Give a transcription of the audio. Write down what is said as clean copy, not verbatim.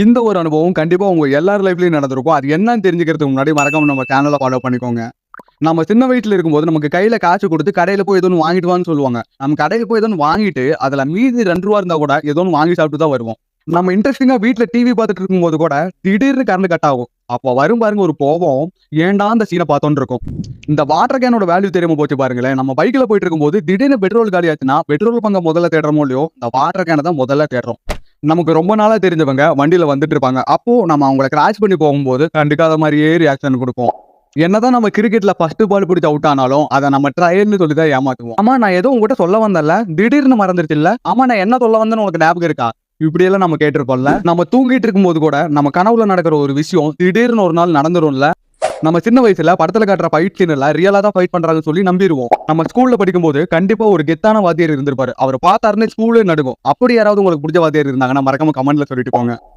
இந்த ஒரு அனுபவம் கண்டிப்பா உங்க எல்லார் லைஃப்லயும் நடந்திருக்கும். அது என்னன்னு தெரிஞ்சுக்கிறதுக்கு முன்னாடி மறக்காம நம்ம சேனல ஃபாலோ பண்ணிக்கோங்க. நம்ம சின்ன வயசுல இருக்கும்போது நமக்கு கையில காசு குடுத்து கடையில போய் ஏதோ ஒண்ணு வாங்கிட்டு வான்னு சொல்லுவாங்க. நம்ம கடையில போய் ஏதோ ஒண்ணு வாங்கிட்டு, அதுல மீதி ரூ. 2 இருந்தா கூட ஏதோ ஒண்ணு வாங்கி சாப்பிட்டு தான் வருவோம். நம்ம இன்ட்ரஸ்டிங்கா வீட்ல டிவி பார்த்துட்டு இருக்கும்போது கூட திடீர்னு கரண்ட் கட் ஆகும். அப்ப வரும் பாருங்க ஒரு கோபம். ஏன்டா இந்த சீன பார்த்தோம்னு இருக்கும். இந்த வாட்டர் கேனோட வேல்யூ தெரியாம போச்சு பாருங்களேன். நம்ம பைக்ல போயிட்டு இருக்கும்போது திடீர்னு பெட்ரோல் காலி ஆச்சுன்னா, பெட்ரோல் பங்க முதல்ல தேடுறோமோ இல்லையோ, இந்த வாட்டர் கேன தான் முதல்ல தேடுறோம். நமக்கு ரொம்ப நாளா தெரிஞ்சவங்க வண்டியில வந்துட்டு இருப்பாங்க. அப்போ நம்ம அவங்கள கிராஷ் பண்ணி போகும்போது கண்டுக்காத மாரியே ரியாக்ஷன் குடுப்போம். என்னதான் நம்ம கிரிக்கெட்ல ஃபர்ஸ்ட் பால் பிடிச்சு அவுட் ஆனாலும், அத நம்ம ட்ரையல்னு சொல்லி தான் ஏமாத்துவோம். ஆமா நான் ஏதோ உன்கிட்ட சொல்ல வந்தேன்ல, திடீர்னு மறந்துருச்சுல்ல. ஆமா நான் என்ன சொல்ல வந்தேன்னு உனக்கு ஞாபகம் இருக்கா? இப்படியெல்லாம் நம்ம கேட்டிருப்போம்ல. நம்ம தூங்கிட்டு இருக்கும்போது கூட நம்ம கனவுல நடக்கிற ஒரு விஷயம் திடீர்னு ஒரு நாள் நடந்துரும்ல. நம்ம சின்ன வயசுல படத்துல காட்டுற ஃபைட் சீன் எல்லாம் ரியலா தான் ஃபைட் பண்றாங்கன்னு சொல்லி நம்பிருவோம். நம்ம ஸ்கூல்ல படிக்கும்போது கண்டிப்பா ஒரு கெத்தான வாத்தியார் இருந்திருப்பாரு. அவர பார்த்தாருன்னு ஸ்கூலே நடுங்கும். அப்படி யாராவது உங்களுக்கு புடிச்ச வாத்தியார் இருந்தாங்கன்னா மறக்காம கமெண்ட்ல சொல்லிட்டு போங்க.